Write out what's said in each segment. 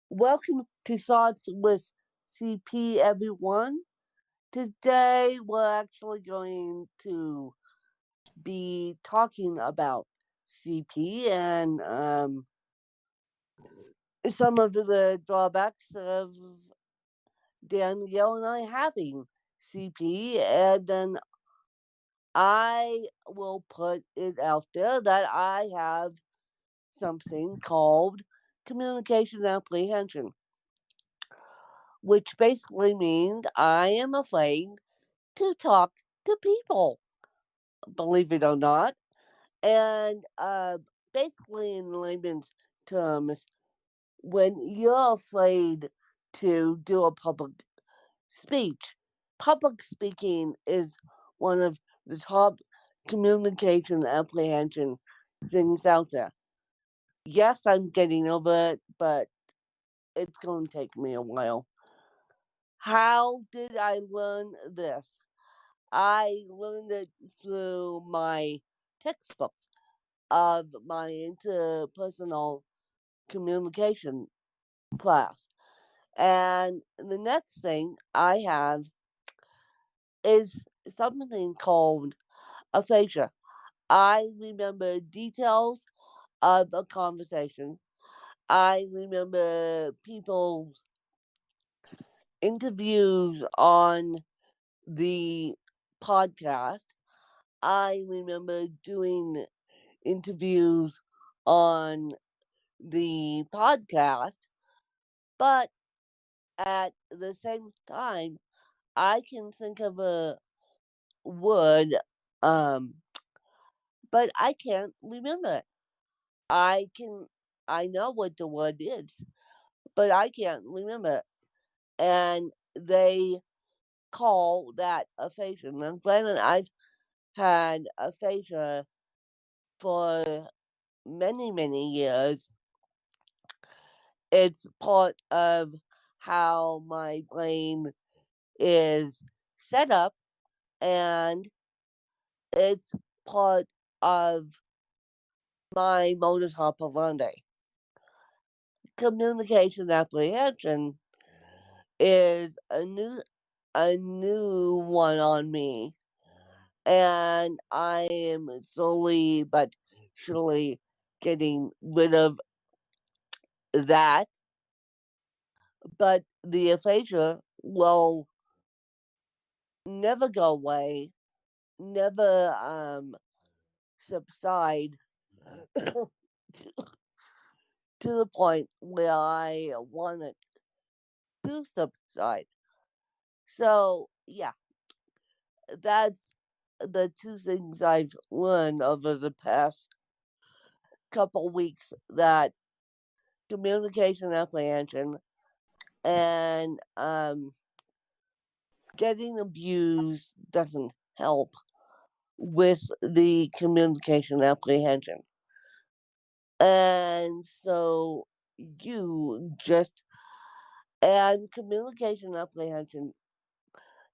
Welcome to Thoughts with CP, everyone. Today, we're actually going to be talking about CP and some of the drawbacks of Danielle and I having CP. And then I will put it out there that I have something called communication apprehension, which basically means I am afraid to talk to people, believe it or not. And basically, in layman's terms, when you're afraid to do a public speech, public speaking is one of the top communication apprehension things out there. Yes, I'm getting over it, but it's going to take me a while. How did I learn this? I learned it through my textbook of my interpersonal communication class. And the next thing I have is something called aphasia. I remember details of a conversation. I remember people's interviews on the podcast. I remember doing interviews on the podcast, but at the same time, I can think of a word, um, but I can't remember it. I can, I know what the word is, but I can't remember it. And they call that aphasia. And granted, I've had aphasia for many, many years. It's part of how my brain is set up, and it's part of my modus operandi. Communication apprehension is a new one on me, and I am slowly but surely getting rid of that. But the aphasia will never go away, never subside to the point where I want it to subside. So, yeah, that's the two things I've learned over the past couple weeks, that communication apprehension and getting abused doesn't help with the communication apprehension. And so you just, and communication apprehension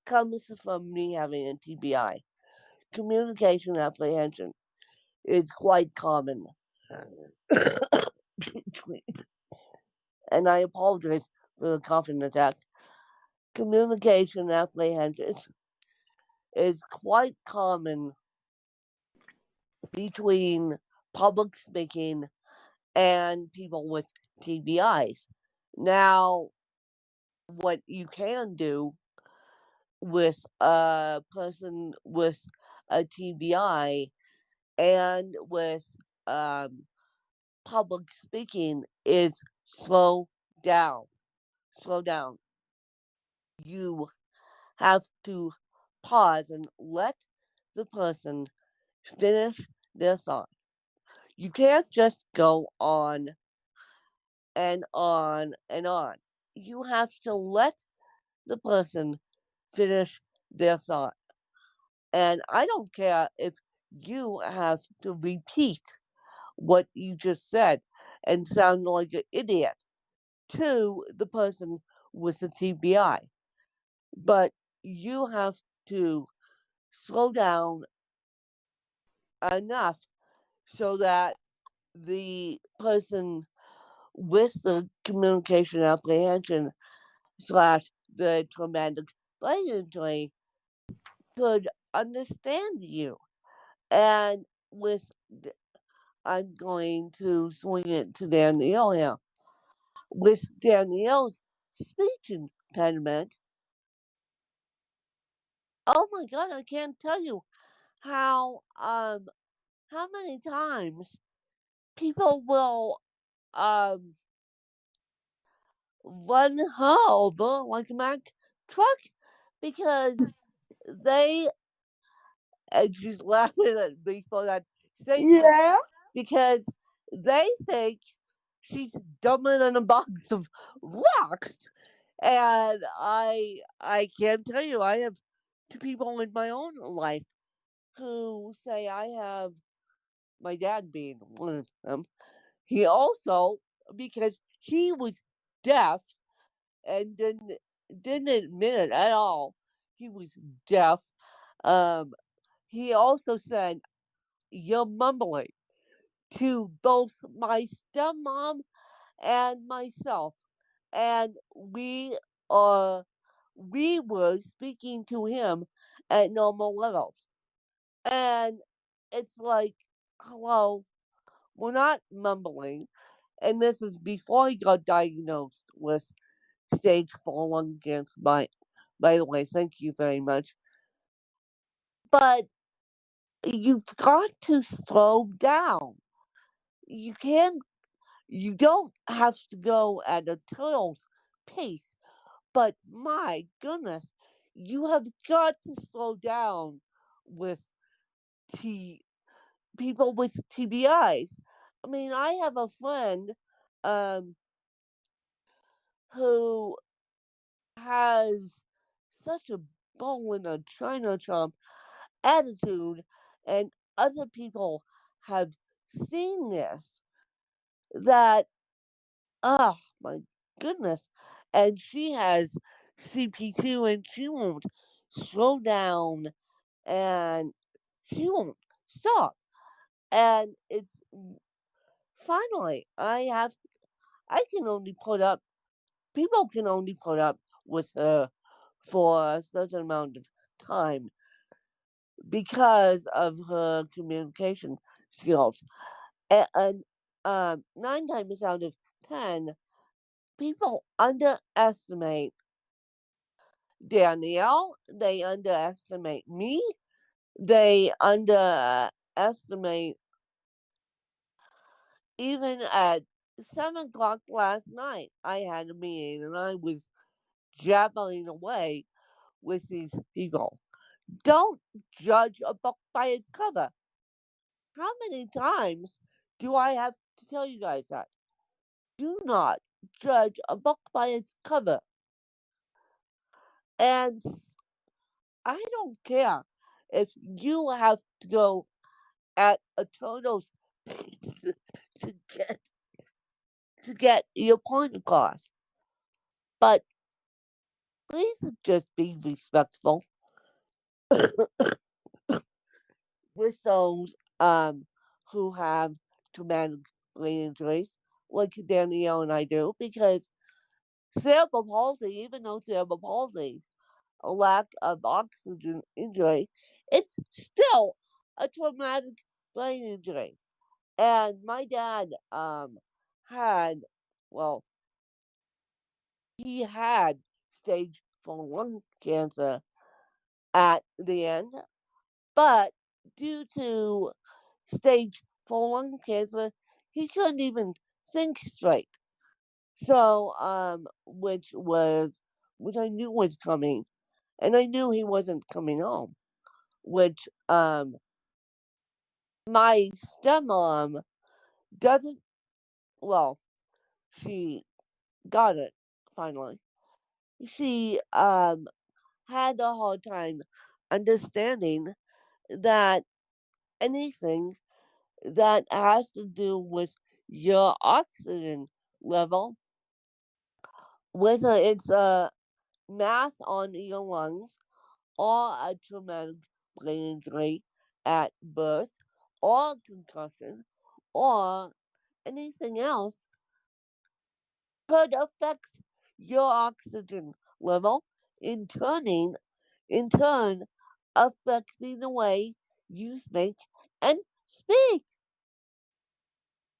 comes from me having a TBI. Communication apprehension is quite common. And I apologize for the coughing attack. Communication apprehension is quite common between public speaking and people with TBIs. Now, what you can do with a person with a TBI and with um, public speaking is slow down. Slow down. You have to pause and let the person finish their thought. You can't just go on and on and on. You have to let the person finish their thought. And I don't care if you have to repeat what you just said and sound like an idiot to the person with the TBI. But you have to slow down enough so that the person with the communication apprehension slash the traumatic brain injury could understand you. And I'm going to swing it to Danielle here. With Danielle's speech impediment, oh my God, I can't tell you how many times people will run her over like a Mack truck because they and she's laughing at me for that statement Yeah. because they think she's dumber than a box of rocks. And I can tell you, I have two people in my own life who say I have my dad being one of them. He also, because he was deaf and didn't admit it at all, he was deaf. Um, he also said, "You're mumbling," to both my stepmom and myself, and we were speaking to him at normal levels, and it's like, hello, we're not mumbling, and this is before he got diagnosed with stage 4 lung cancer. By the way, thank you very much. But you've got to slow down. You can't. You don't have to go at a turtle's pace, but my goodness, you have got to slow down with T people with TBIs. I mean, I have a friend um, who has such a bull in a china shop attitude, and other people have seen this that, oh my goodness. And she has CP2 and she won't slow down and she won't stop. And it's finally, I can only put up, people can only put up with her for a certain amount of time because of her communication skills. And 9 times out of 10, people underestimate Danielle, they underestimate me, they underestimate even at 7 o'clock last night. I had a meeting and I was jabbering away with these people. Don't judge a book by its cover. How many times do I have to tell you guys that? Do not judge a book by its cover. And I don't care if you have to go at a turtle's pace to get to get your point across. But please just be respectful with those who have traumatic brain injuries, like Danielle and I do, because cerebral palsy, even though cerebral palsy, a lack of oxygen injury, it's still a traumatic brain injury. And my dad had, well, he had stage 4 lung cancer at the end, but due to stage 4 lung cancer, he couldn't even think straight. So, which I knew was coming, and I knew he wasn't coming home. Which, my stepmom doesn't. Well, she got it finally. She had a hard time understanding that anything that has to do with your oxygen level, whether it's a mass on your lungs or a traumatic brain injury at birth or concussion or anything else, could affect your oxygen level, in turn affecting the way you think and speak.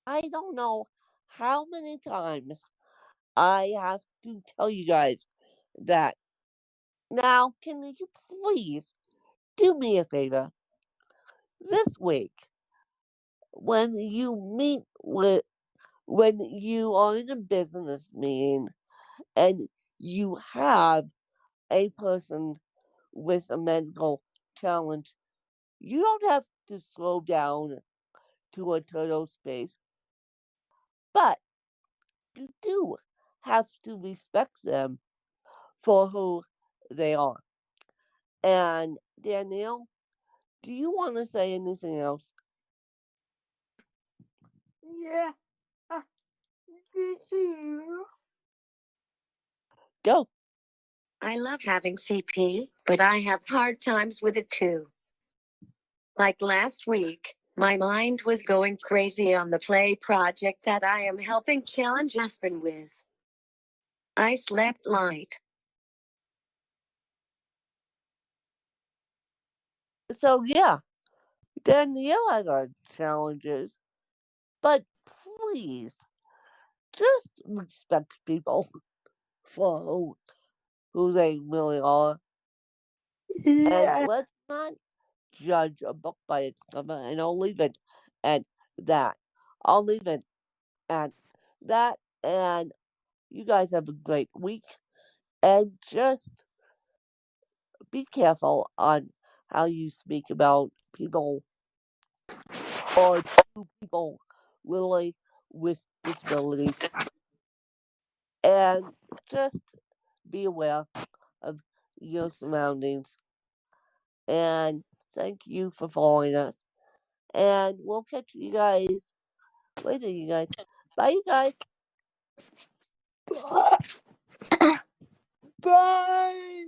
I don't know how many times I have to tell you guys that. Now, can you please do me a favor? This week, when you meet with, when you are in a business meeting and you have a person with a medical challenge, you don't have to slow down to a turtle space, but you do have to respect them for who they are. And Danielle, do you want to say anything else? Yeah. Go. I love having CP, but I have hard times with it too. Like last week, my mind was going crazy on the play project that I am helping Challenge Aspen with. I slept light. So, yeah, Danielle has our challenges, but please just respect people for who they really are. And Yeah. let's not judge a book by its cover, and I'll leave it at that. I'll leave it at that, and you guys have a great week, and just be careful on how you speak about people or to people literally with disabilities, and just be aware of your surroundings. And thank you for following us. And we'll catch you guys later, you guys. Bye, you guys. Bye.